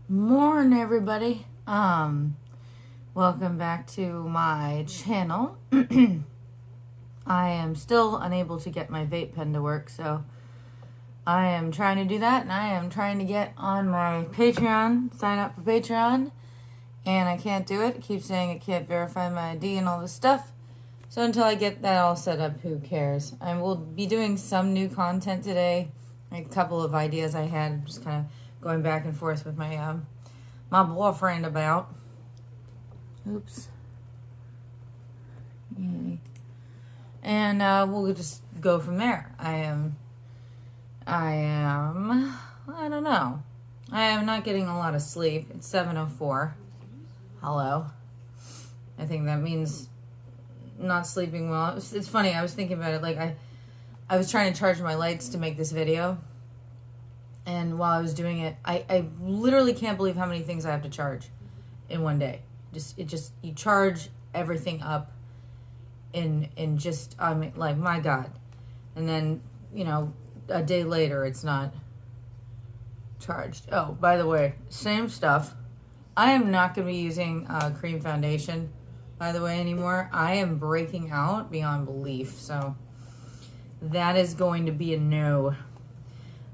Morning, everybody. Welcome back to my channel. I am still unable to get my vape pen to work, so I am trying to do that, and I am trying to get on my Patreon, sign up for Patreon, and I can't do it. It keeps saying it can't verify my ID and all this stuff. So until I get that all set up, who cares? I will be doing some new content today. A couple of ideas I had, just kind of going back and forth with my my boyfriend about. Oops. Yay. And we'll just go from there. I don't know. I am not getting a lot of sleep. It's 7:04. Hello. I think that means not sleeping well. It's funny, I was thinking about it, like I was trying to charge my lights to make this video, and while I was doing it, I literally can't believe how many things I have to charge in one day. You charge everything up in just, I mean, like, my God. And then, you know, a day later, it's not charged. Oh, by the way, same stuff. I am not going to be using cream foundation, by the way, anymore. I am breaking out beyond belief, so that is going to be a no.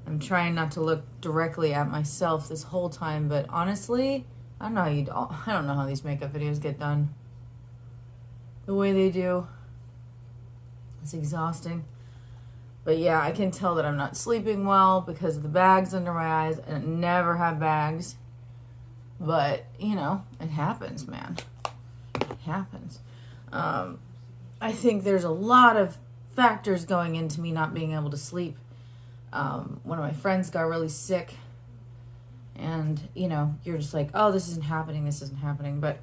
I'm trying not to look directly at myself this whole time, but honestly, I don't know how these makeup videos get done the way they do. It's exhausting. But yeah, I can tell that I'm not sleeping well because of the bags under my eyes, and I never have bags. But, you know, it happens, man. It happens. I think there's a lot of factors going into me not being able to sleep. One of my friends got really sick, and, you know, you're just like, oh, this isn't happening, but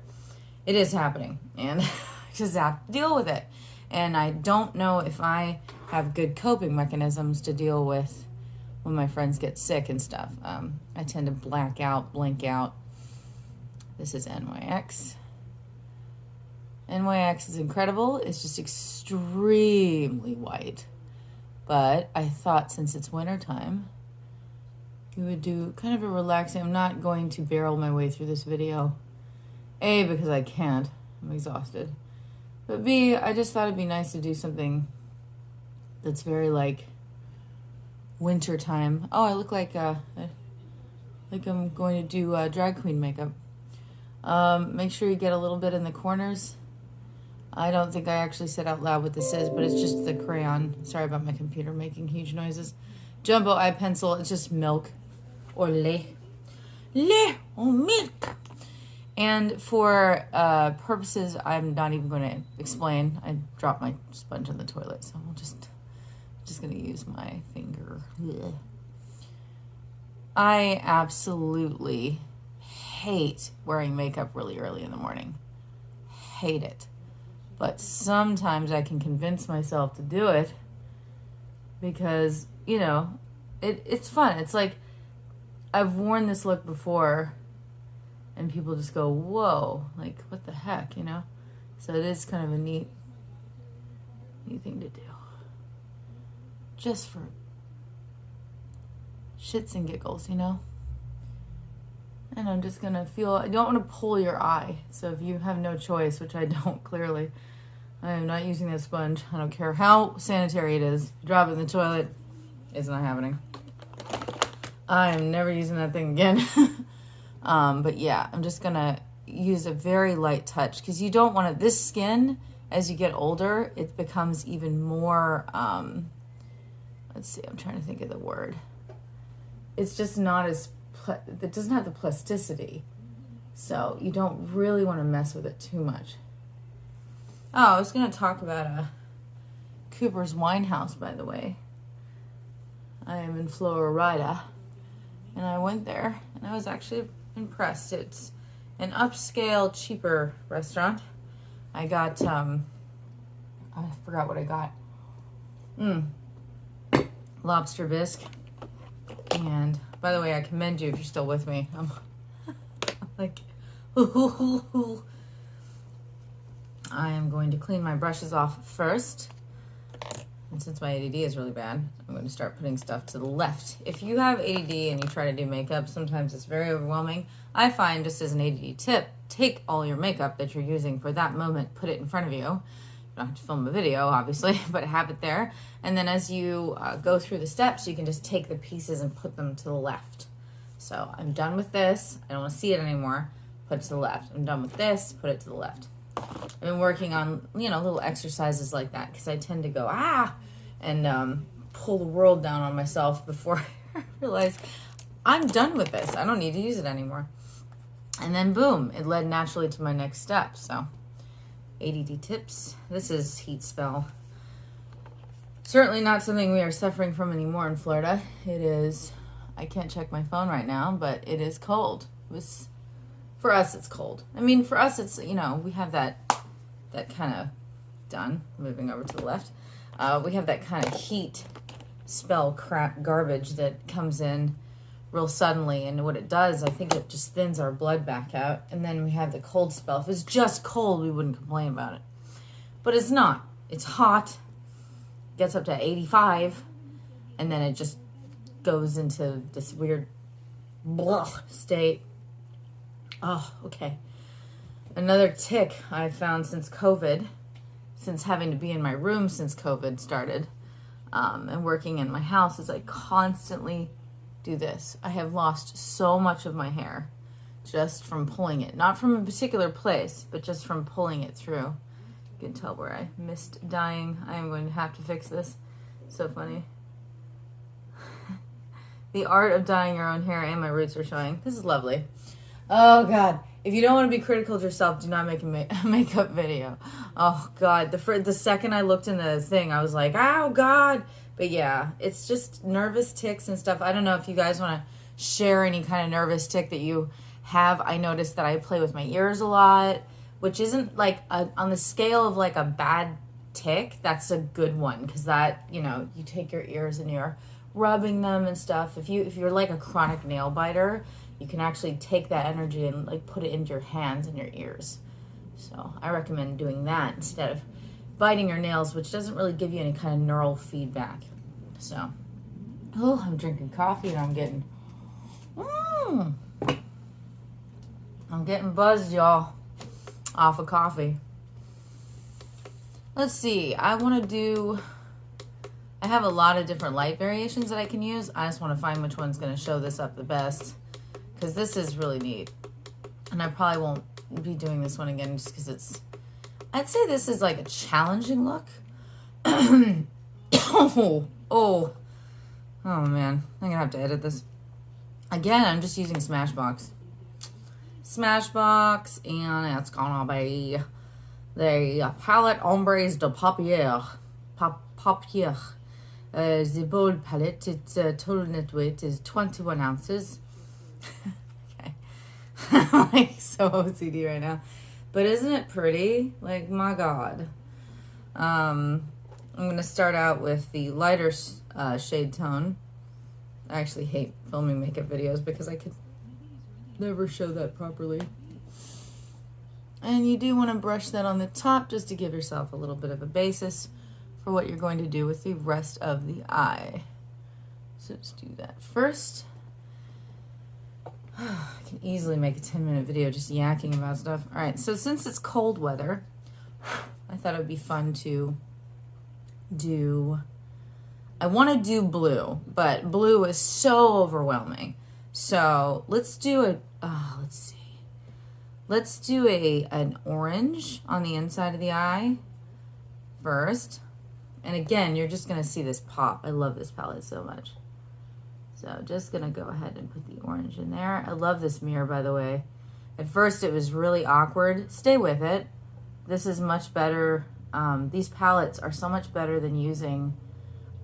it is happening, and I just have to deal with it. And I don't know if I have good coping mechanisms to deal with when my friends get sick and stuff. I tend to blink out. This is NYX. NYX is incredible. It's just extremely white. But I thought, since it's wintertime, we would do kind of a relaxing. I'm not going to barrel my way through this video. A, because I can't. I'm exhausted. But B, I just thought it'd be nice to do something that's very, like, wintertime. Oh, I look like I'm going to do drag queen makeup. Make sure you get a little bit in the corners. I don't think I actually said out loud what this is, but it's just the crayon. Sorry about my computer making huge noises. Jumbo eye pencil. It's just milk or lait or milk. And for purposes I'm not even going to explain, I dropped my sponge in the toilet, so I'm just going to use my finger. Ugh. I absolutely hate wearing makeup really early in the morning. Hate it. But sometimes I can convince myself to do it because, you know, it's fun. It's like, I've worn this look before and people just go, whoa, like, what the heck, you know? So it is kind of a neat thing to do. Just for shits and giggles, you know? And I'm just gonna I don't want to pull your eye. So if you have no choice, which I don't clearly, I am not using that sponge. I don't care how sanitary it is. Drop it in the toilet. It's not happening. I am never using that thing again. But yeah, I'm just gonna use a very light touch because you don't want to, this skin, as you get older, it becomes even more, let's see, I'm trying to think of the word. It's just not as, it doesn't have the plasticity. So you don't really want to mess with it too much. Oh, I was going to talk about Cooper's Wine House, by the way. I am in Florida, and I went there, and I was actually impressed. It's an upscale, cheaper restaurant. I got, I forgot what I got. Lobster bisque. And, by the way, I commend you if you're still with me. I'm like, I am going to clean my brushes off first. And since my ADD is really bad, I'm going to start putting stuff to the left. If you have ADD and you try to do makeup, sometimes it's very overwhelming. I find, just as an ADD tip, take all your makeup that you're using for that moment, put it in front of you. You don't have to film a video, obviously, but have it there. And then as you go through the steps, you can just take the pieces and put them to the left. So I'm done with this. I don't want to see it anymore. Put it to the left. I'm done with this. Put it to the left. I've been working on, little exercises like that because I tend to go, and pull the world down on myself before I realize I'm done with this. I don't need to use it anymore. And then boom, it led naturally to my next step. So ADD tips. This is heat spell. Certainly not something we are suffering from anymore in Florida. It is, I can't check my phone right now, but it is cold. For us, it's cold. I mean, for us, it's, we have that kind of done. Moving over to the left. We have that kind of heat spell crap garbage that comes in real suddenly. And what it does, I think it just thins our blood back out. And then we have the cold spell. If it's just cold, we wouldn't complain about it. But it's not. It's hot. Gets up to 85. And then it just goes into this weird state. Oh, okay. Another tick I've found since COVID, since having to be in my room since COVID started, and working in my house, is I constantly do this. I have lost so much of my hair just from pulling it. Not from a particular place, but just from pulling it through. You can tell where I missed dyeing. I am going to have to fix this. So funny. The art of dyeing your own hair, and my roots are showing. This is lovely. Oh, God. If you don't want to be critical of yourself, do not make a makeup video. Oh, God. The second I looked in the thing, I was like, oh, God. But, yeah, it's just nervous tics and stuff. I don't know if you guys want to share any kind of nervous tick that you have. I noticed that I play with my ears a lot, which isn't like on the scale of like a bad tick. That's a good one because that, you take your ears and you're rubbing them and stuff. If you're like a chronic nail biter, you can actually take that energy and like put it into your hands and your ears. So I recommend doing that instead of biting your nails, which doesn't really give you any kind of neural feedback. So, I'm drinking coffee and I'm getting buzzed, y'all, off of coffee. Let's see. I have a lot of different light variations that I can use. I just want to find which one's going to show this up the best, because this is really neat. And I probably won't be doing this one again just because I'd say this is like a challenging look. Oh man. I'm going to have to edit this. Again, I'm just using Smashbox. Smashbox, and it's going to be the Palette Ombres de Paupières. Paupières. The bold palette, its total net weight is 21 ounces. Okay. I'm like so OCD right now. But isn't it pretty? Like, my God. I'm going to start out with the lighter shade tone. I actually hate filming makeup videos because I could never show that properly. And you do want to brush that on the top just to give yourself a little bit of a basis for what you're going to do with the rest of the eye. So let's do that first. I can easily make a 10-minute video just yakking about stuff. All right, so since it's cold weather, I thought it would be fun to I want to do blue, but blue is so overwhelming. So let's do an orange on the inside of the eye first. And again, you're just going to see this pop. I love this palette so much. So just going to go ahead and put the orange in there. I love this mirror, by the way. At first, it was really awkward. Stay with it. This is much better. These palettes are so much better than using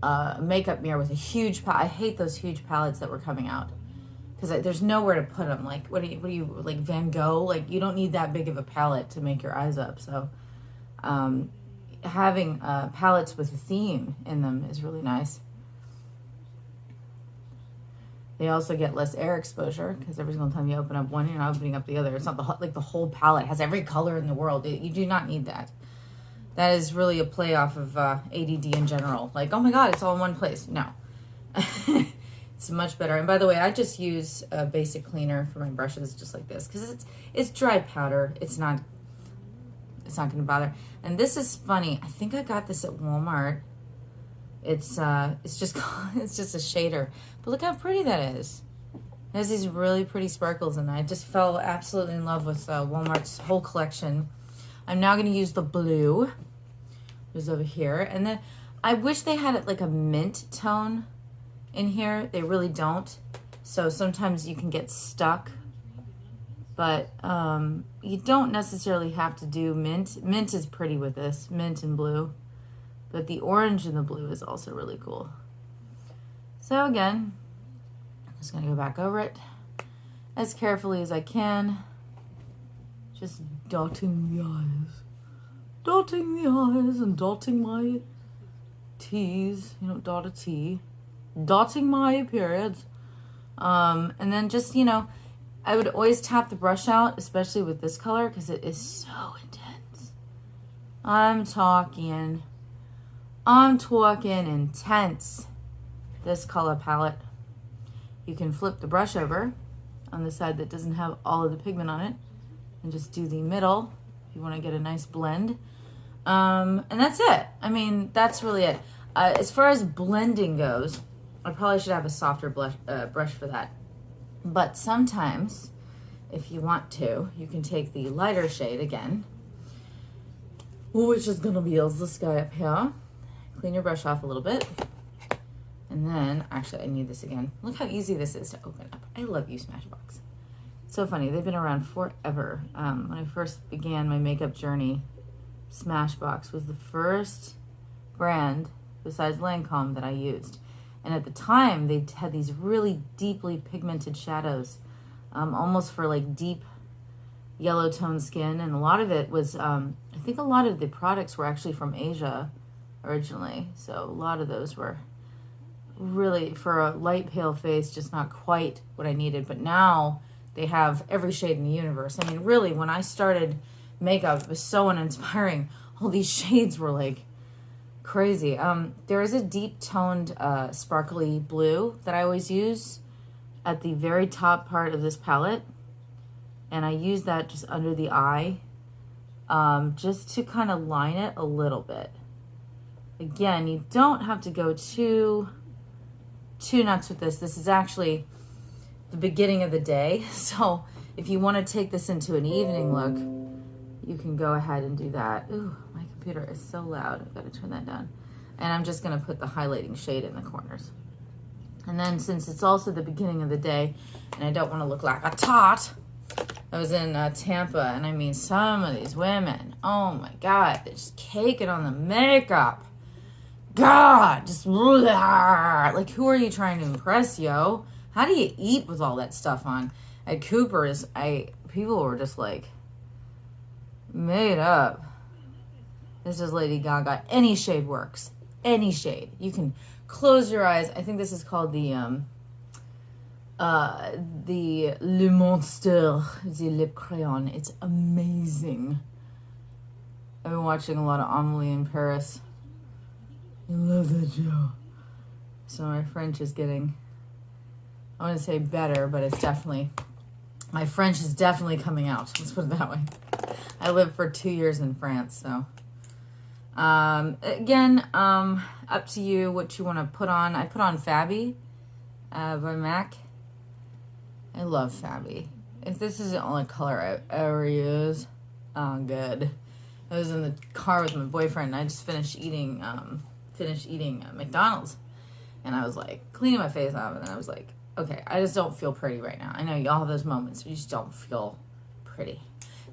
a makeup mirror with a huge palette. I hate those huge palettes that were coming out because there's nowhere to put them. Like, what are you, like Van Gogh? Like, you don't need that big of a palette to make your eyes up. So having palettes with a theme in them is really nice. They also get less air exposure because every single time you open up one, you're not opening up the other. It's not the whole palette has every color in the world. You do not need that. That is really a play off of ADD in general. Like, oh my God, it's all in one place. No. It's much better. And by the way, I just use a basic cleaner for my brushes just like this because it's dry powder. It's not going to bother. And this is funny. I think I got this at Walmart. It's just it's just a shader. But look how pretty that is. It has these really pretty sparkles, and I just fell absolutely in love with Walmart's whole collection. I'm now going to use the blue. It's over here. And then I wish they had it like a mint tone in here. They really don't. So sometimes you can get stuck. But you don't necessarily have to do mint. Mint is pretty with this. Mint and blue. But the orange and the blue is also really cool. So again, I'm just going to go back over it as carefully as I can. Just dotting the I's. Dotting the I's and dotting my T's. You know, dot a T. Dotting my periods. And then just, you know, I would always tap the brush out, especially with this color, because it is so intense. I'm talking intense. This color palette. You can flip the brush over on the side that doesn't have all of the pigment on it and just do the middle if you want to get a nice blend. And that's it. I mean, that's really it. As far as blending goes, I probably should have a softer brush for that. But sometimes, if you want to, you can take the lighter shade again, which is going to be this guy up here. Clean your brush off a little bit. And then, actually, I need this again. Look how easy this is to open up. I love you, Smashbox. So funny. They've been around forever. When I first began my makeup journey, Smashbox was the first brand, besides Lancome, that I used. And at the time, they had these really deeply pigmented shadows, almost for like deep yellow tone skin. And a lot of it was, I think a lot of the products were actually from Asia originally. So a lot of those were really, for a light pale face, just not quite what I needed. But now they have every shade in the universe. I mean, really, when I started makeup, it was so uninspiring. All these shades were like crazy. There is a deep toned sparkly blue that I always use at the very top part of this palette, and I use that just under the eye, just to kind of line it a little bit. Again, you don't have to go too nuts with this. This is actually the beginning of the day, so if you want to take this into an evening look, you can go ahead and do that. Ooh, my computer is so loud. I've got to turn that down. And I'm just going to put the highlighting shade in the corners. And then since it's also the beginning of the day, and I don't want to look like a tot, I was in Tampa, and I mean, some of these women, oh my God, they're just caking on the makeup. God, just like, who are you trying to impress, yo? How do you eat with all that stuff on? At Cooper's, people were just like made up. This is Lady Gaga. Any shade works. Any shade. You can close your eyes. I think this is called the Le Monster, the lip crayon. It's amazing. I've been watching a lot of Amelie in Paris. I love that show. So my French is getting, I want to say better, but it's definitely, my French is definitely coming out. Let's put it that way. I lived for 2 years in France, so. Again, up to you what you want to put on. I put on Fabby by MAC. I love Fabby. If this is the only color I've ever used, oh, good. I was in the car with my boyfriend, and I just finished eating McDonald's, and I was like cleaning my face off, and then I was like, okay, I just don't feel pretty right now. I know y'all have those moments where you just don't feel pretty.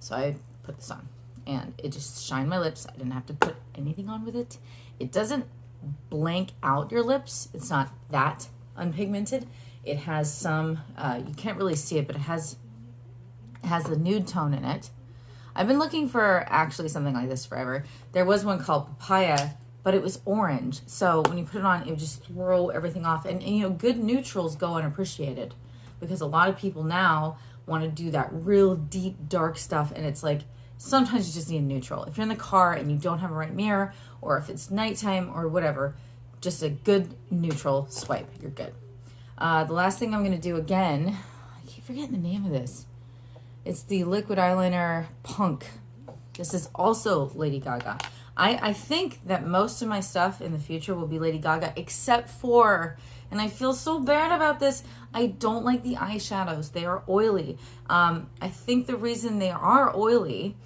So I put this on, and it just shined my lips. I didn't have to put anything on with it. It doesn't blank out your lips. It's not that unpigmented. It has some, you can't really see it, but it has the nude tone in it. I've been looking for actually something like this forever. There was one called Papaya, but it was orange. So when you put it on, it would just throw everything off. And you know, good neutrals go unappreciated because a lot of people now want to do that real deep, dark stuff. And it's like sometimes you just need a neutral. If you're in the car and you don't have a right mirror, or if it's nighttime or whatever, just a good neutral swipe, you're good. The last thing I'm going to do again, I keep forgetting the name of this. It's the liquid eyeliner Punk. This is also Lady Gaga. I think that most of my stuff in the future will be Lady Gaga, except for, and I feel so bad about this, I don't like the eyeshadows. They are oily. I think the reason they are oily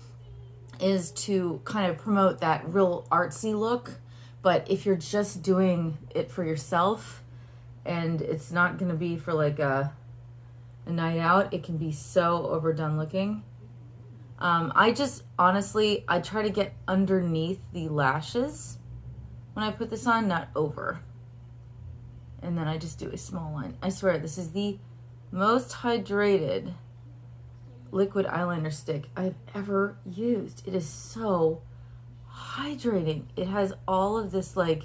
is to kind of promote that real artsy look. But if you're just doing it for yourself and it's not going to be for like a night out, it can be so overdone looking. I just, honestly, I try to get underneath the lashes when I put this on, not over. And then I just do a small line. I swear, this is the most hydrated liquid eyeliner stick I've ever used. It is so hydrating. It has all of this, like,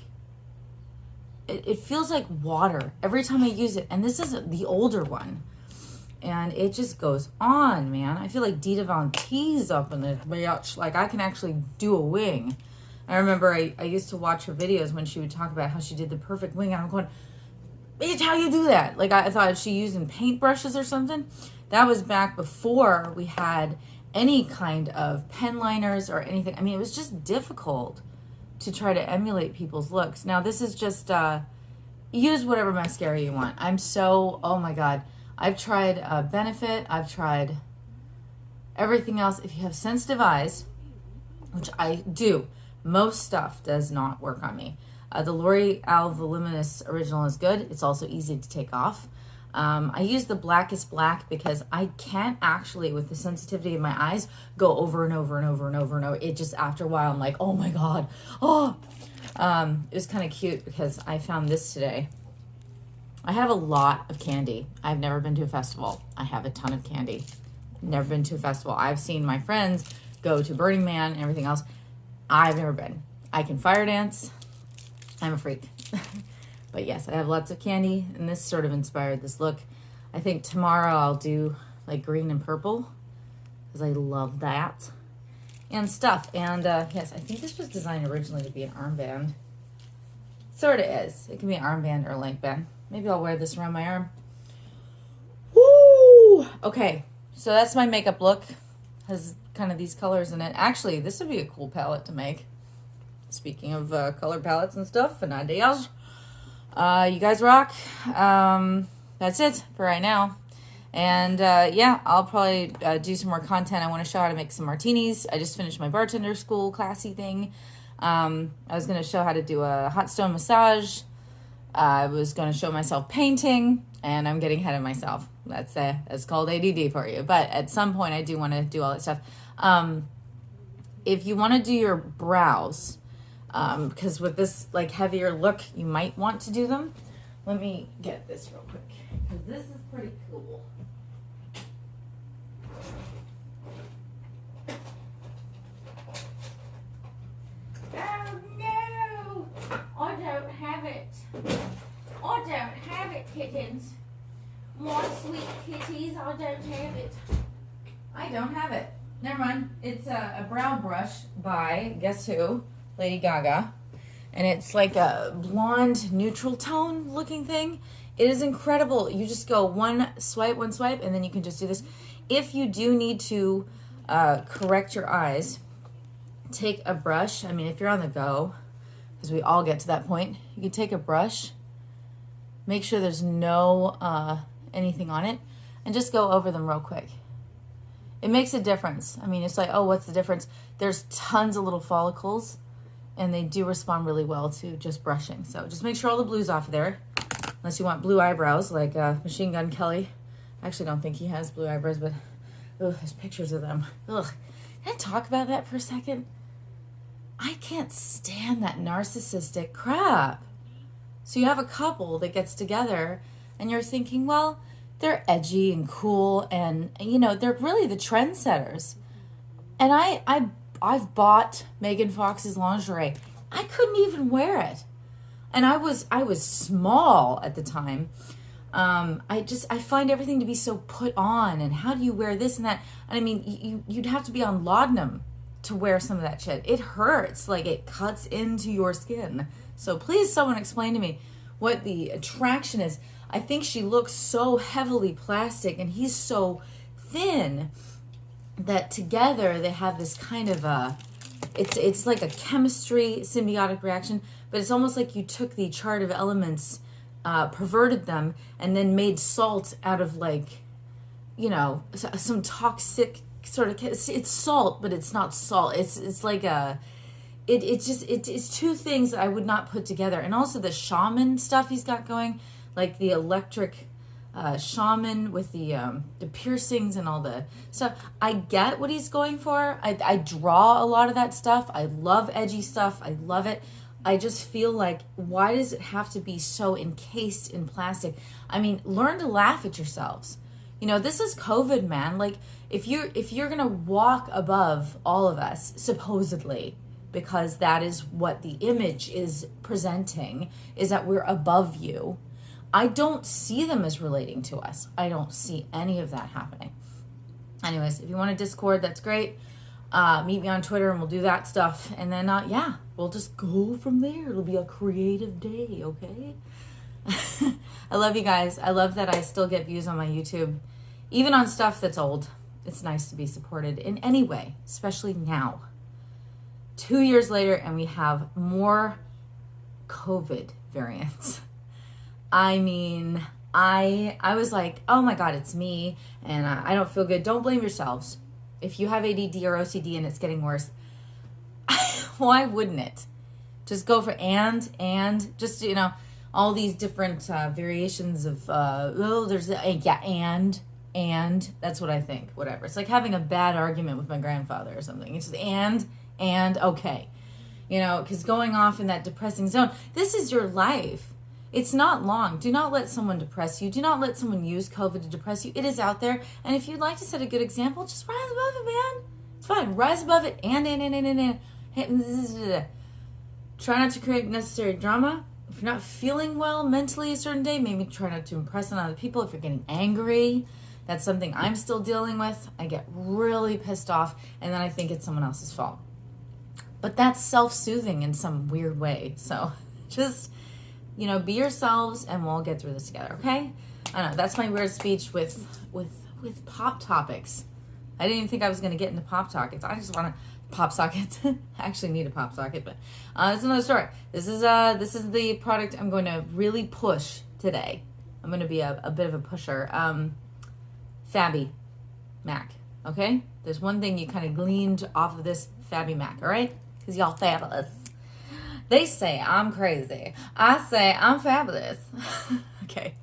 it feels like water every time I use it. And this is the older one. And it just goes on, man. I feel like Dita Von Teese up in the bitch. Like, I can actually do a wing. I remember I used to watch her videos when she would talk about how she did the perfect wing. And I'm going, bitch, how you do that? Like, I thought she using paintbrushes or something. That was back before we had any kind of pen liners or anything. I mean, it was just difficult to try to emulate people's looks. Now, this is just, use whatever mascara you want. I'm so, oh my God. I've tried Benefit. I've tried everything else. If you have sensitive eyes, which I do, most stuff does not work on me. The L'Oreal Voluminous Original is good. It's also easy to take off. I use the Blackest Black because I can't actually, with the sensitivity of my eyes, go over and over and over and over and over. It just, after a while, I'm like, oh my God. Oh, it was kind of cute because I found this today. I have a lot of candy. I've never been to a festival. I have a ton of candy. Never been to a festival. I've seen my friends go to Burning Man and everything else. I've never been. I can fire dance. I'm a freak. But yes, I have lots of candy, and this sort of inspired this look. I think tomorrow I'll do like green and purple because I love that. And stuff. And yes, I think this was designed originally to be an armband. Sort of is. It can be an armband or a link band. Maybe I'll wear this around my arm. Woo! Okay, so that's my makeup look. Has kind of these colors in it. Actually, this would be a cool palette to make. Speaking of color palettes and stuff and ideas. You guys rock. That's it for right now. And yeah, I'll probably do some more content. I want to show how to make some martinis. I just finished my bartender school classy thing. I was going to show how to do a hot stone massage. I was going to show myself painting, and I'm getting ahead of myself. That's called ADD for you. But at some point, I do want to do all that stuff. If you want to do your brows, because with this like heavier look, you might want to do them. Let me get this real quick, because this is pretty cool. Oh no! I don't have it. I don't have it, kittens. My sweet kitties, I don't have it. I don't have it. Never mind. It's a brow brush by, guess who? Lady Gaga. And it's like a blonde neutral tone looking thing. It is incredible. You just go one swipe, and then you can just do this. If you do need to correct your eyes, take a brush. I mean, if you're on the go, because we all get to that point, you can take a brush, make sure there's no anything on it, and just go over them real quick. It makes a difference. I mean, it's like, oh, what's the difference? There's tons of little follicles, and they do respond really well to just brushing. So just make sure all the blue's off of there, unless you want blue eyebrows like Machine Gun Kelly. I actually don't think he has blue eyebrows, but ugh, there's pictures of them. Ugh. Can I talk about that for a second? I can't stand that narcissistic crap. So you have a couple that gets together, and you're thinking, well, they're edgy and cool, and you know, they're really the trendsetters. And I've bought Megan Fox's lingerie. I couldn't even wear it. And I was small at the time. I find everything to be so put on, and how do you wear this and that? And I mean, you'd have to be on laudanum to wear some of that shit. It hurts, like it cuts into your skin. So please, someone explain to me what the attraction is. I think she looks so heavily plastic, and he's so thin that together they have this kind of a, it's like a chemistry symbiotic reaction, but it's almost like you took the chart of elements, perverted them, and then made salt out of, like, you know, some toxic sort of, it's salt, but it's not salt. It's like a, it's two things that I would not put together. And also the shaman stuff he's got going, like the electric shaman with the piercings and all the stuff. I get what he's going for. I draw a lot of that stuff. I love edgy stuff. I love it. I just feel like, why does it have to be so encased in plastic? I mean, learn to laugh at yourselves. You know, this is COVID, man. Like, if you're gonna walk above all of us, supposedly, because that is what the image is presenting, is that we're above you. I don't see them as relating to us. I don't see any of that happening. Anyways, if you want a Discord, that's great. Meet me on Twitter and we'll do that stuff. And then, yeah, we'll just go from there. It'll be a creative day, okay? I love you guys. I love that I still get views on my YouTube, even on stuff that's old. It's nice to be supported in any way, especially now. 2 years later, and we have more COVID variants. I mean, I was like, oh my God, it's me, and I don't feel good. Don't blame yourselves. If you have ADD or OCD and it's getting worse, why wouldn't it? Just go for and just, you know, all these different variations of, there's, and that's what I think, whatever. It's like having a bad argument with my grandfather or something. It's just and okay. You know, because going off in that depressing zone, this is your life. It's not long. Do not let someone depress you. Do not let someone use COVID to depress you. It is out there. And if you'd like to set a good example, just rise above it, man. It's fine. Rise above it and. Try not to create necessary drama. If you're not feeling well mentally a certain day, maybe try not to impress on other people. If you're getting angry, that's something I'm still dealing with. I get really pissed off, and then I think it's someone else's fault. But that's self-soothing in some weird way. So just, you know, be yourselves, and we'll get through this together, okay? I don't know. That's my weird speech with pop topics. I didn't even think I was going to get into pop sockets. I just want to pop sockets. I actually need a pop socket, but that's another story. This is the product I'm going to really push today. I'm going to be a bit of a pusher. Fabby Mac, okay? There's one thing you kind of gleaned off of this Fabby Mac, all right? Because y'all fabulous. They say I'm crazy. I say I'm fabulous. Okay.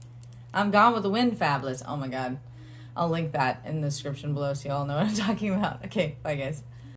I'm gone with the wind fabulous. Oh my God. I'll link that in the description below so you all know what I'm talking about. Okay, bye guys.